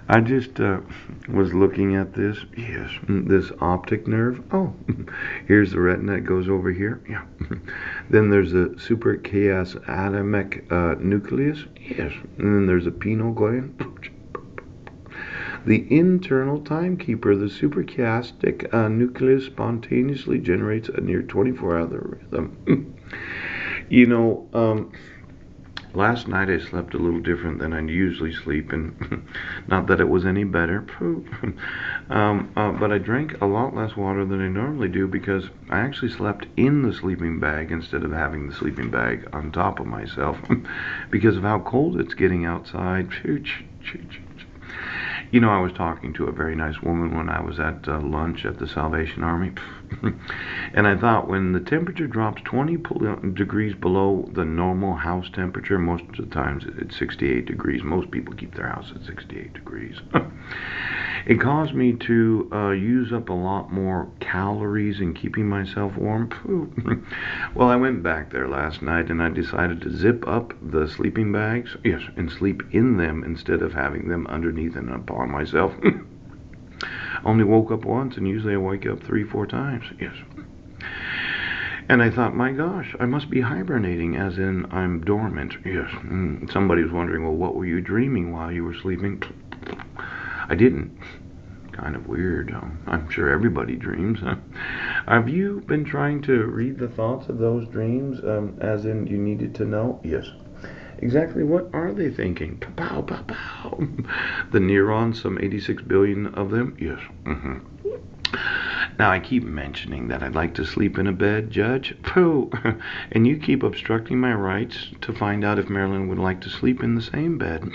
I just was looking at this. Yes, this optic nerve. Oh, here's the retina that goes over here. Yeah. Then there's a suprachiasmatic nucleus. Yes. And then there's a pineal gland. The internal timekeeper, the suprachiastic nucleus, spontaneously generates a near 24-hour rhythm. You know, last night I slept a little different than I usually sleep, and not that it was any better, but I drank a lot less water than I normally do because I actually slept in the sleeping bag instead of having the sleeping bag on top of myself because of how cold it's getting outside. You know, I was talking to a very nice woman when I was at lunch at the Salvation Army. And I thought when the temperature drops 20 degrees below the normal house temperature, most of the times it's 68 degrees. Most people keep their house at 68 degrees. It caused me to use up a lot more calories in keeping myself warm. Well, I went back there last night and I decided to zip up the sleeping bags, yes, and sleep in them instead of having them underneath and upon myself. Only woke up once, and usually I wake up 3-4 times, yes. And I thought, my gosh, I must be hibernating, as in I'm dormant, yes. Somebody was wondering, well, what were you dreaming while you were sleeping? I didn't. Kind of weird. I'm sure everybody dreams. Have you been trying to read the thoughts of those dreams, as in you needed to know? Yes. Exactly what are they thinking? Pow, pow, pow. The neurons, some 86 billion of them? Yes. Now, I keep mentioning that I'd like to sleep in a bed, Judge. Pooh. And you keep obstructing my rights to find out if Marilyn would like to sleep in the same bed.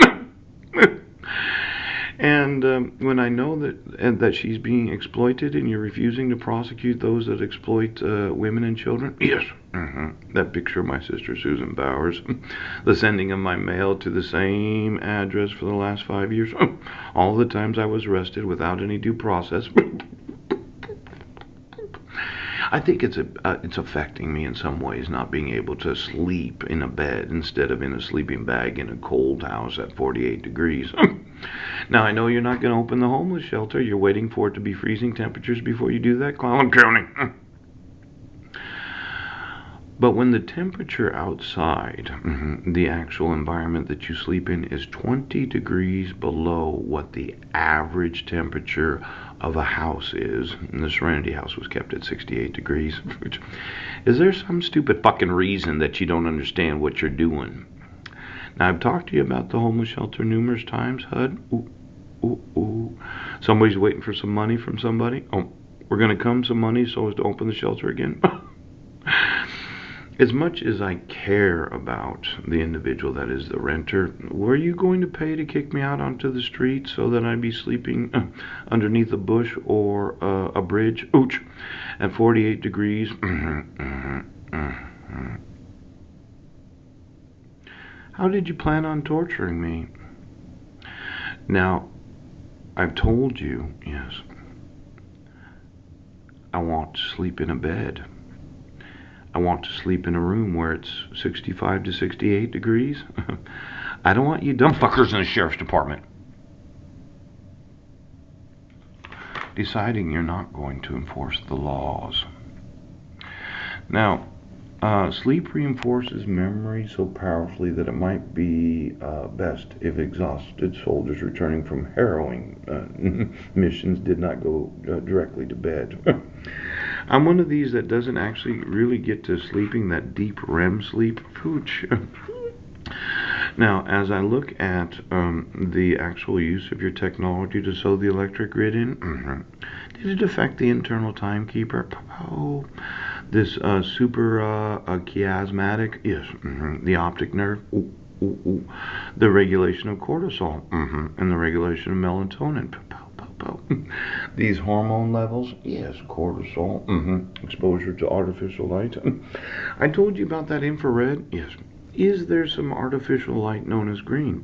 And when I know that she's being exploited and you're refusing to prosecute those that exploit women and children, yes, that picture of my sister Susan Bowers, the sending of my mail to the same address for the last 5 years, all the times I was arrested without any due process. I think it's affecting me in some ways, not being able to sleep in a bed instead of in a sleeping bag in a cold house at 48 degrees. Now, I know you're not going to open the homeless shelter. You're waiting for it to be freezing temperatures before you do that, Clallam County. But when the temperature outside, the actual environment that you sleep in, is 20 degrees below what the average temperature of a house is, and the Serenity House was kept at 68 degrees, is there some stupid fucking reason that you don't understand what you're doing? Now, I've talked to you about the homeless shelter numerous times, HUD. Ooh. Somebody's waiting for some money from somebody. Oh, we're going to come some money so as to open the shelter again. As much as I care about the individual that is the renter, were you going to pay to kick me out onto the street so that I'd be sleeping underneath a bush or a bridge? Ouch! At 48 degrees. How did you plan on torturing me? Now, I've told you, yes, I want to sleep in a bed. I want to sleep in a room where it's 65 to 68 degrees. I don't want you dumb fuckers in the sheriff's department deciding you're not going to enforce the laws. Now, sleep reinforces memory so powerfully that it might be best if exhausted soldiers returning from harrowing missions did not go directly to bed. I'm one of these that doesn't actually really get to sleeping that deep REM sleep. Pooch. Now, as I look at the actual use of your technology to sew the electric grid in, did it affect the internal timekeeper? Oh, this super chiasmatic, yes, the optic nerve, the regulation of cortisol, and the regulation of melatonin. These hormone levels, yes, cortisol, exposure to artificial light. I told you about that infrared, yes. Is there some artificial light known as green?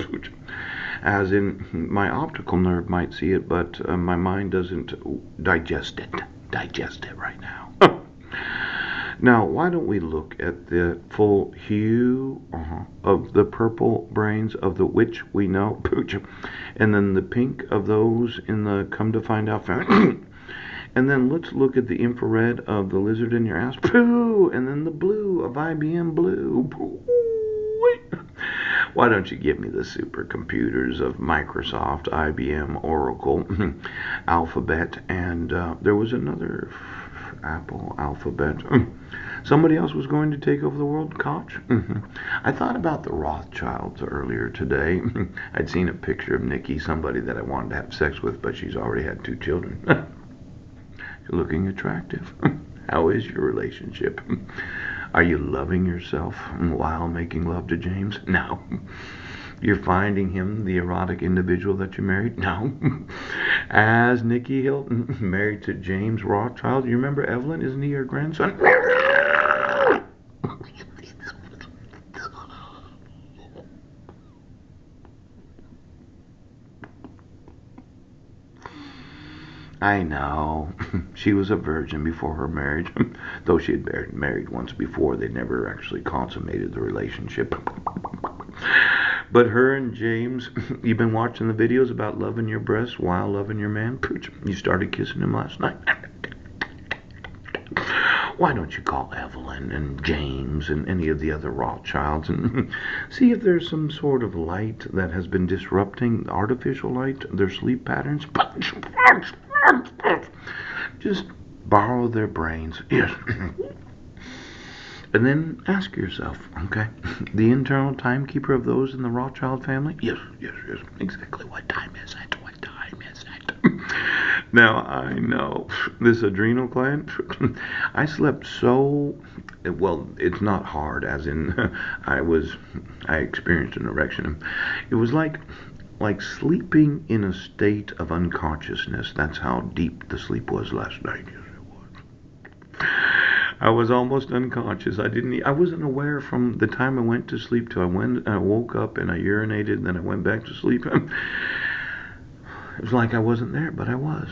As in, my optical nerve might see it, but my mind doesn't digest it right now. Now, why don't we look at the full hue of the purple brains of the witch we know, pooch, and then the pink of those in the come to find out family. And then let's look at the infrared of the lizard in your ass, poo, and then the blue of IBM blue. Poo. Why don't you give me the supercomputers of Microsoft, IBM, Oracle, Alphabet, and there was another Apple, Alphabet. Somebody else was going to take over the world, Koch. I thought about the Rothschilds earlier today. I'd seen a picture of Nikki, somebody that I wanted to have sex with, but she's already had 2 children. You're looking attractive. How is your relationship? Are you loving yourself while making love to James? No. You're finding him the erotic individual that you married? No. As Nikki Hilton, married to James Rothschild, you remember Evelyn? Isn't he your grandson? I know. She was a virgin before her marriage. Though she had been married once before, they never actually consummated the relationship. But her and James, you've been watching the videos about loving your breasts while loving your man? Pooch, you started kissing him last night. Why don't you call Evelyn and James and any of the other Rothschilds and see if there's some sort of light that has been disrupting, artificial light, their sleep patterns? Just borrow their brains. Yes. And then ask yourself, okay, the internal timekeeper of those in the Rothschild family? Yes. Exactly. What time is it? What time is it? Now, I know this adrenal gland, I slept so, well, it's not hard, as in I experienced an erection. It was like sleeping in a state of unconsciousness. That's how deep the sleep was last night. Yes, it was. I was almost unconscious. I wasn't aware from the time I went to sleep till I woke up and I urinated and then I went back to sleep. It was like I wasn't there, but I was.